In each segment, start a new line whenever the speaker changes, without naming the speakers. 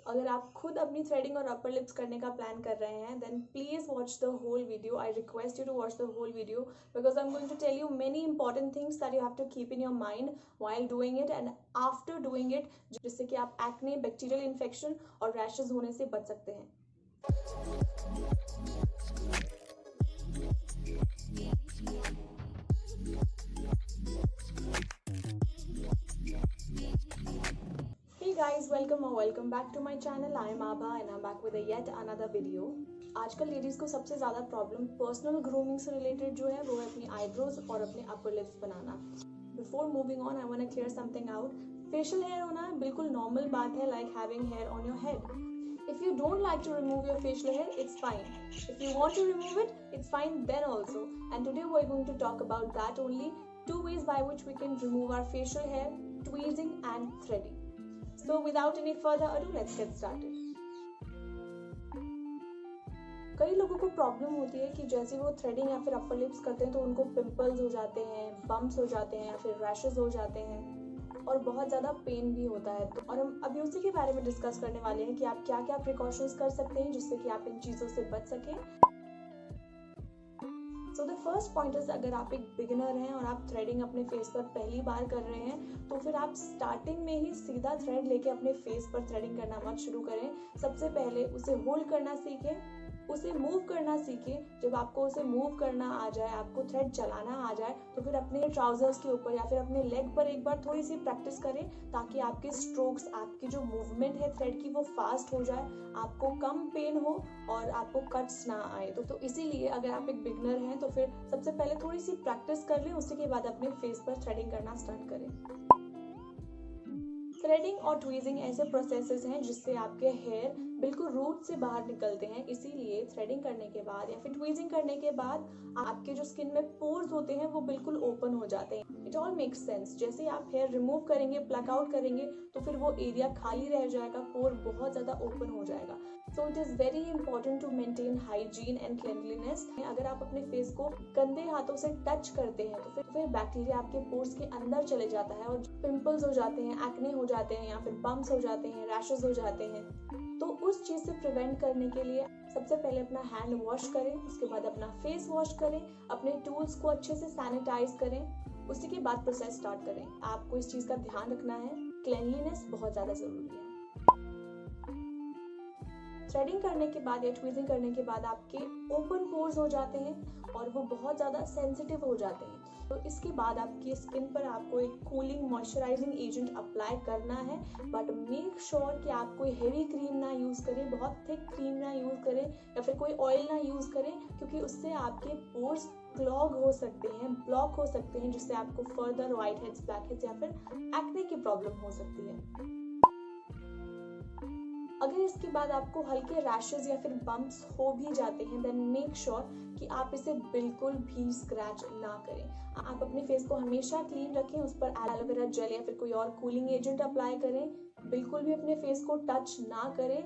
अगर आप खुद अपनी थ्रेडिंग और अपर लिप्स करने का प्लान कर रहे हैं then please watch the whole video. I request you to watch the whole video because I am going to tell you many important things that you have to keep in your mind while doing it and after doing it, जिससे कि आप acne, bacterial infection और rashes होने से बच सकते हैं. Hey guys, welcome back to my channel. I am Abha and I'm back with a yet another video. आजकल लेडीज को सबसे ज़्यादा प्रॉब्लम पर्सनल ग्रूमिंग से रिलेटेड जो है वो है अपनी आईब्रोज और अपने अपर लिप्स बनाना. Before moving on I want to clear something out. Facial hair होना बिल्कुल नॉर्मल बात है, like having hair on your head. If you don't like to remove your facial hair, it's fine. If you want to remove it, it's fine then also. And today we're going to talk about that only, 2 ways by which we can remove our facial hair, tweezing and threading. So without any further ado, let's get started. कई लोगों को problem होती है कि जैसे वो threading या फिर अपर लिप्स करते हैं तो उनको पिंपल्स हो जाते हैं, बम्प्स हो जाते हैं या फिर रैशेज हो जाते हैं और बहुत ज़्यादा पेन भी होता है. तो और हम अभी उसी के बारे में डिस्कस करने वाले हैं कि आप क्या क्या प्रिकॉशंस कर सकते हैं जिससे कि आप इन चीज़ों से बच सकें. So the first point is, अगर आप एक बिगिनर हैं और आप थ्रेडिंग अपने फेस पर पहली बार कर रहे हैं तो फिर आप स्टार्टिंग में ही सीधा थ्रेड लेके अपने फेस पर थ्रेडिंग करना मत शुरू करें. सबसे पहले उसे होल्ड करना सीखें, उसे मूव करना सीखें. जब आपको उसे मूव करना आ जाए, आपको थ्रेड चलाना आ जाए तो फिर अपने ट्राउजर्स के ऊपर या फिर अपने लेग पर एक बार थोड़ी सी प्रैक्टिस करें ताकि आपके स्ट्रोक्स, आपकी जो मूवमेंट है थ्रेड की वो फास्ट हो जाए, आपको कम पेन हो और आपको कट्स ना आए. तो इसीलिए अगर आप एक बिगनर हैं तो फिर सबसे पहले थोड़ी सी प्रैक्टिस कर लें, उसी के बाद अपने फेस पर थ्रेडिंग करना स्टार्ट करें. थ्रेडिंग और ट्वीजिंग ऐसे प्रोसेसेस हैं जिससे आपके हेयर बिल्कुल रूट से बाहर निकलते हैं. इसीलिए थ्रेडिंग करने के बाद या फिर ट्वीजिंग करने के बाद आपके जो स्किन में पोर्स होते हैं वो बिल्कुल ओपन हो जाते हैं. It all makes sense. जैसे ही आप हेयर रिमूव करेंगे, प्लग आउट करेंगे तो फिर वो एरिया खाली रह जाएगा, पोर बहुत ज़्यादा ओपन हो जाएगा. So it is very important to maintain hygiene and cleanliness. अगर आप अपने फेस को गंदे हाथों से टच करते हैं तो फिर बैक्टीरिया आपके पोर्स के अंदर चले जाता है और पिंपल्स हो जाते हैं, एक्ने हो जाते हैं या फिर बम्प्स हो जाते हैं, रैशेज हो जाते हैं. तो उस चीज़ से प्रिवेंट करने के लिए सबसे पहले अपना हैंड वॉश करें, उसके बाद अपना फेस वॉश करें, अपने टूल्स को अच्छे से सैनिटाइज करें, उसी के बाद प्रोसेस स्टार्ट करें. आपको इस चीज़ का ध्यान रखना है, क्लीनलीनेस बहुत ज़्यादा ज़रूरी है. थ्रेडिंग करने के बाद या ट्वीजिंग करने के बाद आपके ओपन पोर्स हो जाते हैं और वो बहुत ज़्यादा सेंसिटिव हो जाते हैं. तो इसके बाद आपकी स्किन पर आपको एक कूलिंग मॉइस्चराइजिंग एजेंट अप्लाई करना है. बट मेक श्योर कि आप कोई हेवी क्रीम ना यूज़ करें, बहुत थिक क्रीम ना यूज़ करें या फिर कोई ऑयल ना यूज़ करें, क्योंकि उससे आपके पोर्स क्लॉग हो सकते हैं, ब्लॉक हो सकते हैं, जिससे आपको further white heads, black heads या फिर एक्ने की प्रॉब्लम हो सकती है. अगर इसके बाद आपको हल्के रैशेज या फिर बम्प्स हो भी जाते हैं देन मेक श्योर कि आप इसे बिल्कुल भी स्क्रैच ना करें. आप अपने फेस को हमेशा क्लीन रखें, उस पर एलोवेरा जेल या फिर कोई और कूलिंग एजेंट अप्लाई करें. बिल्कुल भी अपने फेस को टच ना करें.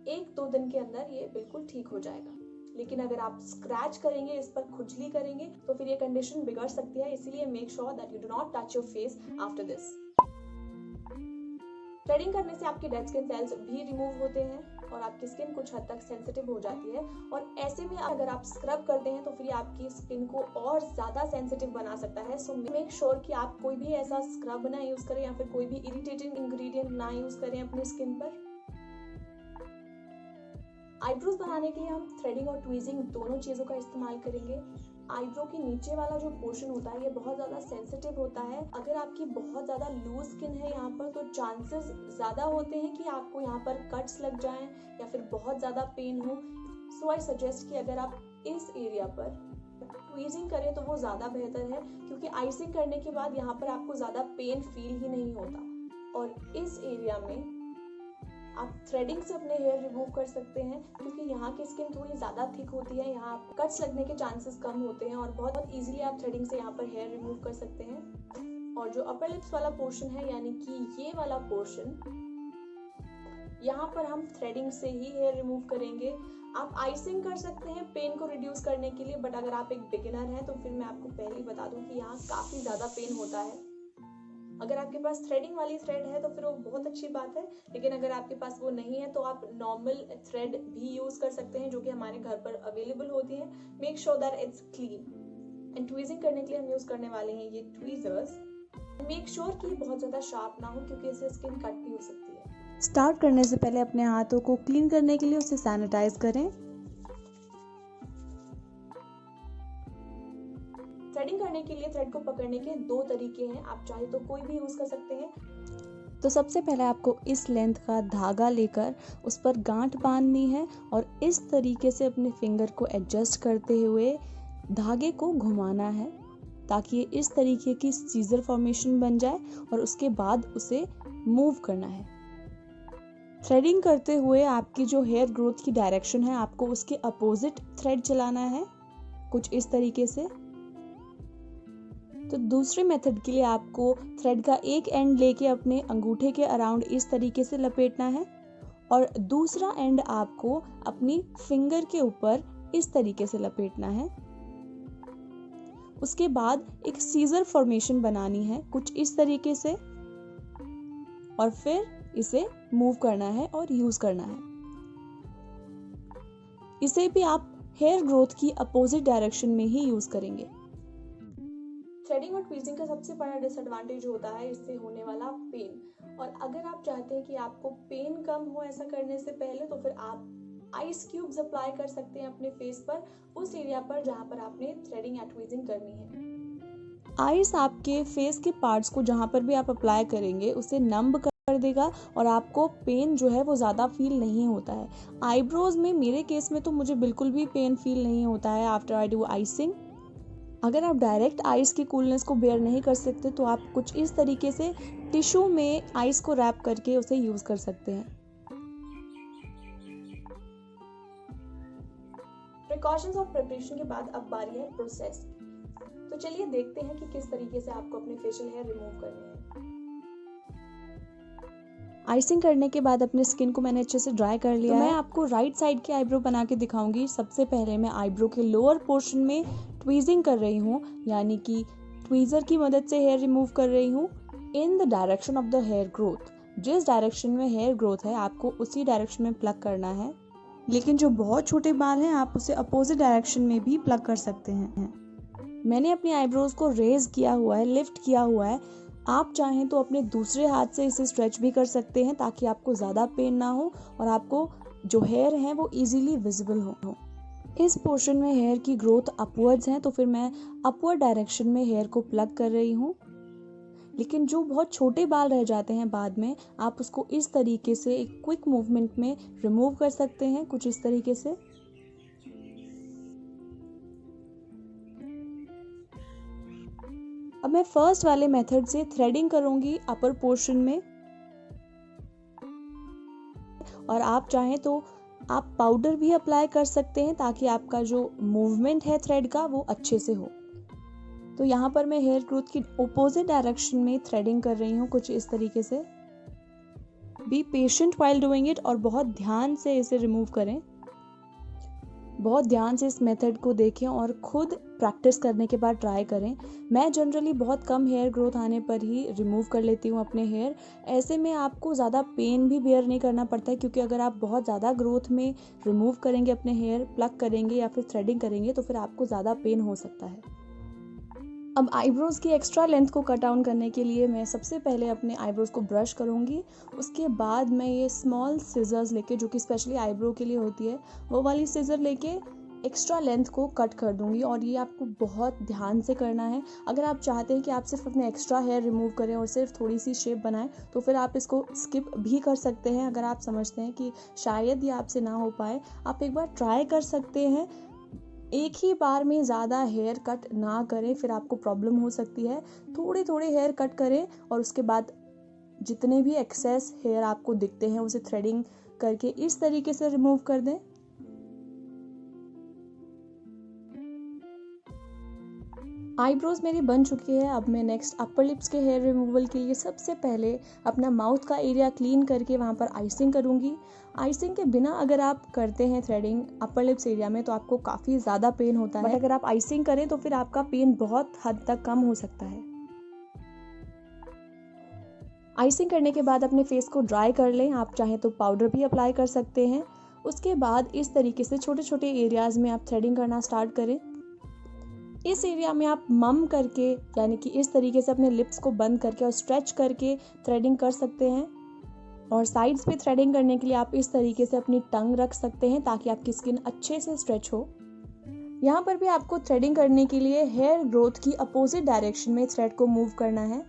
1-2 दिन के अंदर ये बिल्कुल ठीक हो जाएगा. लेकिन अगर आप स्क्रैच करेंगे, इस पर खुजली करेंगे तो फिर ये कंडीशन बिगड़ सकती है. इसीलिए make sure that you do not touch your face after this. Threading करने से आपके डेड स्किन सेल्स भी रिमूव होते हैं और आपकी स्किन कुछ हद तक सेंसिटिव हो जाती है. और ऐसे में अगर आप स्क्रब करते हैं तो फिर आपकी स्किन को और ज़्यादा सेंसिटिव बना सकता है. सो मेक श्योर कि आप कोई भी ऐसा स्क्रब ना यूज़ करें या फिर कोई भी इरिटेटिंग इंग्रेडिएंट ना यूज़ करें अपनी स्किन पर. आईब्रोज बनाने के लिए हम थ्रेडिंग और ट्वीजिंग दोनों चीज़ों का इस्तेमाल करेंगे. आईब्रो के नीचे वाला जो पोर्शन होता है ये बहुत ज़्यादा सेंसिटिव होता है. अगर आपकी बहुत ज़्यादा लूज स्किन है यहाँ पर तो चांसेस ज़्यादा होते हैं कि आपको यहाँ पर कट्स लग जाएं या फिर बहुत ज़्यादा पेन हो. सो आई सजेस्ट कि अगर आप इस एरिया पर ट्वीजिंग करें तो वो ज़्यादा बेहतर है, क्योंकि आइसिंग करने के बाद यहाँ पर आपको ज़्यादा पेन फील ही नहीं होता. और इस एरिया में आप थ्रेडिंग से अपने हेयर रिमूव कर सकते हैं, क्योंकि यहाँ की स्किन थोड़ी ज़्यादा थिक होती है, यहाँ कट्स लगने के चांसेस कम होते हैं और बहुत इजीली आप थ्रेडिंग से यहाँ पर हेयर रिमूव कर सकते हैं. और जो अपर लिप्स वाला पोर्शन है, यानी कि ये वाला पोर्शन, यहाँ पर हम थ्रेडिंग से ही हेयर रिमूव करेंगे. आप आइसिंग कर सकते हैं पेन को रिड्यूस करने के लिए, बट अगर आप एक बिगिनर हैं तो फिर मैं आपको पहले ही बता दूं कि यहाँ काफ़ी ज़्यादा पेन होता है. अगर आपके पास थ्रेडिंग वाली थ्रेड है तो फिर वो बहुत अच्छी बात है, लेकिन अगर आपके पास वो नहीं है तो आप नॉर्मल थ्रेड भी यूज़ कर सकते हैं जो कि हमारे घर पर अवेलेबल होती है। Make sure that it's clean. And tweezing करने के लिए हम यूज़ करने वाले हैं ये ट्वीजर्स। मेक श्योर कि बहुत ज़्यादा शार्प ना हो क्योंकि इससे स्किन कट भी हो सकती है।
स्टार्ट करने से पहले अपने हाथों को क्लीन करने के लिए उसे सैनिटाइज करें।
थ्रेडिंग करने के लिए थ्रेड को पकड़ने के 2 तरीके हैं, आप चाहे तो कोई भी यूज़ कर सकते हैं।
तो सबसे पहले आपको इस लेंथ का धागा लेकर उस पर गांठ बांधनी है और इस तरीके से अपने फिंगर को एडजस्ट करते हुए धागे को घुमाना है ताकि ये इस तरीके की सीजर फॉर्मेशन बन जाए और उसके बाद उसे मूव करना है। थ्रेडिंग करते हुए आपकी जो हेयर ग्रोथ की डायरेक्शन है आपको उसके अपोजिट थ्रेड चलाना है, कुछ इस तरीके से। तो दूसरे मेथड के लिए आपको थ्रेड का एक एंड लेके अपने अंगूठे के अराउंड इस तरीके से लपेटना है और दूसरा एंड आपको अपनी फिंगर के ऊपर इस तरीके से लपेटना है। उसके बाद एक सीजर फॉर्मेशन बनानी है कुछ इस तरीके से और फिर इसे मूव करना है और यूज करना है। इसे भी आप हेयर ग्रोथ की अपोजिट डायरेक्शन में ही यूज करेंगे।
थ्रेडिंग और ट्वीजिंग का सबसे बड़ा डिसएडवांटेज होता है इससे होने वाला पेन। और अगर आप चाहते हैं कि आपको पेन कम हो ऐसा करने से पहले तो फिर आप आइस क्यूब्स अप्लाई कर सकते हैं अपने फेस पर, उस एरिया पर जहां पर आपने थ्रेडिंग या ट्वीजिंग करनी है।
आइस आपके फेस के पार्ट्स को जहां पर भी आप अप्लाई करेंगे उसे नंब कर देगा और आपको पेन जो है वो ज़्यादा फील नहीं होता है। आईब्रोज में मेरे केस में तो मुझे बिल्कुल भी पेन फील नहीं होता है आफ्टर आई डू आइसिंग। अगर आप डायरेक्ट आइस की कूलनेस को बेयर नहीं कर सकते तो आप कुछ इस तरीके से टिश्यू में आइस को रैप करके उसे यूज कर सकते हैं।
प्रिकॉशंस और प्रिपरेशन के बाद अब बारी है प्रोसेस। तो चलिए देखते हैं कि किस तरीके से आपको अपने फेशियल हेयर रिमूव करने हैं।
आइसिंग करने के बाद अपने स्किन को मैंने अच्छे से ड्राई कर लिया है। मैं आपको राइट साइड की आईब्रो बना के दिखाऊंगी। सबसे पहले मैं आईब्रो के लोअर पोर्शन में ट्वीजिंग कर रही हूँ, यानी कि ट्वीजर की मदद से हेयर रिमूव कर रही हूँ in the direction of the hair growth. जिस डायरेक्शन में हेयर ग्रोथ है आपको उसी डायरेक्शन में प्लग करना है, लेकिन जो बहुत छोटे बाल हैं आप उसे अपोजिट डायरेक्शन में भी प्लग कर सकते हैं। मैंने अपनी आईब्रोज को रेज किया हुआ है, लिफ्ट किया हुआ है। आप चाहें तो अपने दूसरे हाथ से इसे स्ट्रेच भी कर सकते हैं ताकि आपको ज़्यादा पेन ना हो और आपको जो हेयर हैं वो इजीली विजिबल हो। इस पोर्शन में हेयर की ग्रोथ अपवर्ड्स है तो फिर मैं अपवर्ड डायरेक्शन में हेयर को प्लग कर रही हूँ, लेकिन जो बहुत छोटे बाल रह जाते हैं बाद में आप उसको इस तरीके से एक क्विक मूवमेंट में रिमूव कर सकते हैं, कुछ इस तरीके से। अब मैं फर्स्ट वाले मेथड से थ्रेडिंग करूंगी अपर पोर्शन में, और आप चाहें तो आप पाउडर भी अप्लाई कर सकते हैं ताकि आपका जो मूवमेंट है थ्रेड का वो अच्छे से हो। तो यहाँ पर मैं हेयर ग्रोथ की अपोजिट डायरेक्शन में थ्रेडिंग कर रही हूँ, कुछ इस तरीके से। Be patient while doing it और बहुत ध्यान से इसे रिमूव करें। बहुत ध्यान से इस मेथड को देखें और खुद प्रैक्टिस करने के बाद ट्राई करें। मैं जनरली बहुत कम हेयर ग्रोथ आने पर ही रिमूव कर लेती हूँ अपने हेयर। ऐसे में आपको ज़्यादा पेन भी बेयर नहीं करना पड़ता है, क्योंकि अगर आप बहुत ज़्यादा ग्रोथ में रिमूव करेंगे अपने हेयर, प्लग करेंगे या फिर थ्रेडिंग करेंगे तो फिर आपको ज़्यादा पेन हो सकता है। अब आईब्रोज की एक्स्ट्रा लेंथ को कट डाउन करने के लिए मैं सबसे पहले अपने आईब्रोज को ब्रश करूँगी। उसके बाद मैं ये स्मॉल सिजर्स लेके, जो कि स्पेशली आईब्रो के लिए होती है, वो वाली सिजर लेके एक्स्ट्रा लेंथ को कट कर दूंगी। और ये आपको बहुत ध्यान से करना है। अगर आप चाहते हैं कि आप सिर्फ अपने एक्स्ट्रा हेयर रिमूव करें और सिर्फ थोड़ी सी शेप बनाएं तो फिर आप इसको स्किप भी कर सकते हैं। अगर आप समझते हैं कि शायद ये आपसे ना हो पाए, आप एक बार ट्राई कर सकते हैं। एक ही बार में ज़्यादा हेयर कट ना करें, फिर आपको प्रॉब्लम हो सकती है। थोड़े थोड़े हेयर कट करें और उसके बाद जितने भी एक्सेस हेयर आपको दिखते हैं उसे थ्रेडिंग करके इस तरीके से रिमूव कर दें। आईब्रोज मेरी बन चुकी है। अब मैं नेक्स्ट अपर लिप्स के हेयर रिमूवल के लिए सबसे पहले अपना माउथ का एरिया क्लीन करके वहाँ पर आइसिंग करूँगी। आइसिंग के बिना अगर आप करते हैं थ्रेडिंग अपर लिप्स एरिया में तो आपको काफ़ी ज़्यादा पेन होता है, बट अगर आप आइसिंग करें तो फिर आपका पेन बहुत हद तक कम हो सकता है। आइसिंग करने के बाद अपने फेस को ड्राई कर लें। आप चाहें तो पाउडर भी अप्लाई कर सकते हैं। उसके बाद इस तरीके से छोटे छोटे एरियाज़ में आप थ्रेडिंग करना स्टार्ट करें। इस एरिया में आप मम करके, यानी कि इस तरीके से अपने लिप्स को बंद करके और स्ट्रेच करके थ्रेडिंग कर सकते हैं। और साइड्स पे थ्रेडिंग करने के लिए आप इस तरीके से अपनी टंग रख सकते हैं ताकि आपकी स्किन अच्छे से स्ट्रेच हो। यहाँ पर भी आपको थ्रेडिंग करने के लिए हेयर ग्रोथ की अपोजिट डायरेक्शन में थ्रेड को मूव करना है।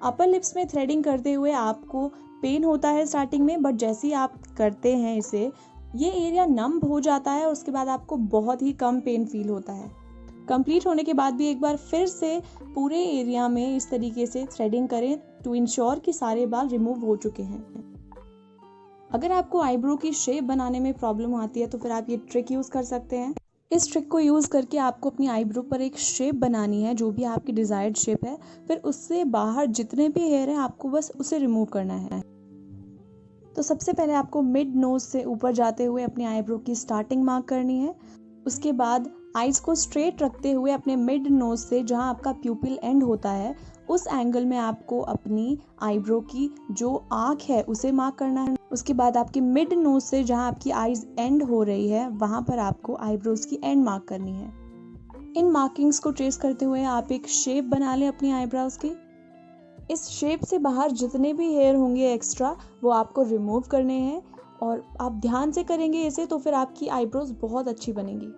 अपर लिप्स में थ्रेडिंग करते हुए आपको पेन होता है स्टार्टिंग में, बट जैसे ही आप करते हैं इसे, ये एरिया नम हो जाता है और उसके बाद आपको बहुत ही कम पेन फील होता है। कंप्लीट होने के बाद भी एक बार फिर से पूरे एरिया में इस तरीके से थ्रेडिंग करें टू इंश्योर कि सारे बाल रिमूव हो चुके हैं। अगर आपको आईब्रो की शेप बनाने में प्रॉब्लम आती है तो फिर आप ये ट्रिक यूज़ कर सकते हैं। इस ट्रिक को यूज़ करके आपको अपनी आईब्रो पर एक शेप बनानी है, जो भी आपकी डिज़ायर्ड शेप है। फिर उससे बाहर जितने भी हेयर हैं आपको बस उसे रिमूव करना है। तो सबसे पहले आपको मिड नोज से ऊपर जाते हुए अपनी आईब्रो की स्टार्टिंग मार्क करनी है। उसके बाद आईज को स्ट्रेट रखते हुए अपने मिड नोज से जहाँ आपका प्यूपिल एंड होता है उस एंगल में आपको अपनी आईब्रो की जो आँख है उसे मार्क करना है। उसके बाद आपकी मिड नोज से जहाँ आपकी आईज एंड हो रही है वहाँ पर आपको आईब्रोज की एंड मार्क करनी है। इन मार्किंग्स को ट्रेस करते हुए आप एक शेप बना लें अपनी आईब्रोज की। इस शेप से बाहर जितने भी हेयर होंगे एक्स्ट्रा वो आपको रिमूव करने हैं, और आप ध्यान से करेंगे इसे तो फिर आपकी आईब्रोज बहुत अच्छी बनेंगी।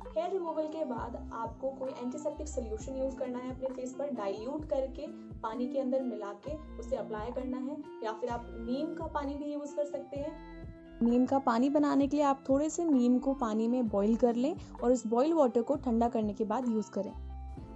हेयर रिमूवल के बाद आपको कोई एंटीसेप्टिक सोल्यूशन यूज करना है अपने फेस पर, डाइल्यूट करके पानी के अंदर मिला के उसे अप्लाई करना है, या फिर आप नीम का पानी भी यूज कर सकते हैं।
नीम का पानी बनाने के लिए आप थोड़े से नीम को पानी में बॉईल कर लें और इस बॉईल वाटर को ठंडा करने के बाद यूज़ करें।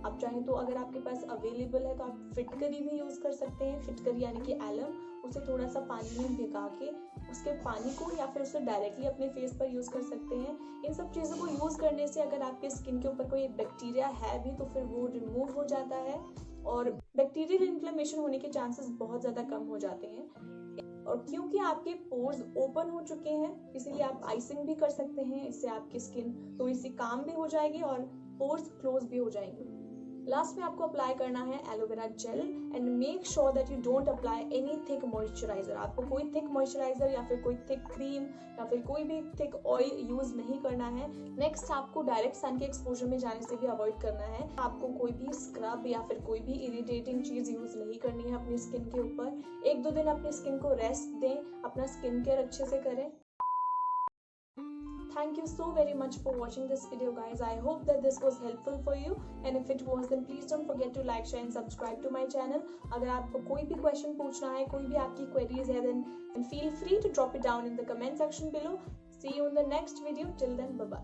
आप चाहें तो अगर आपके पास अवेलेबल है तो आप फिटकरी भी यूज कर सकते हैं। फिटकरी यानी कि एलम, उसे थोड़ा सा पानी में भिगा के उसके पानी को या फिर उसे डायरेक्टली अपने फेस पर यूज कर सकते हैं। इन सब चीज़ों को यूज करने से अगर आपके स्किन के ऊपर कोई बैक्टीरिया है भी तो फिर वो रिमूव हो जाता है और बैक्टीरियल इन्फ्लेमेशन होने के चांसेस बहुत ज़्यादा कम हो जाते हैं। और क्योंकि आपके पोर्स ओपन हो चुके हैं इसीलिए आप आइसिंग भी कर सकते हैं। इससे आपकी स्किन थोड़ी सी काम भी हो जाएगी और पोर्स क्लोज भी हो जाएंगे। लास्ट में आपको अप्लाई करना है aloe vera gel and make sure that you don't apply any thick moisturiser. आपको कोई थिक मॉइस्चराइजर या फिर कोई थिक क्रीम या फिर कोई भी थिक ऑयल यूज नहीं करना है। नेक्स्ट आपको डायरेक्ट सन के एक्सपोजर में जाने से भी अवॉइड करना है। आपको कोई भी स्क्रब या फिर कोई भी इरिटेटिंग चीज यूज नहीं करनी है अपनी स्किन के ऊपर। 1-2 दिन अपनी स्किन को रेस्ट दें, अपना स्किन केयर अच्छे से करें। Thank you so very much for watching this video guys. I hope that this was helpful for you, and if it was then please don't forget to like, share and subscribe to my channel. अगर आपको कोई भी question पूछना है, कोई भी आपकी queries है then feel free to drop it down in the comment section below. See you in the next video. Till then, bye bye.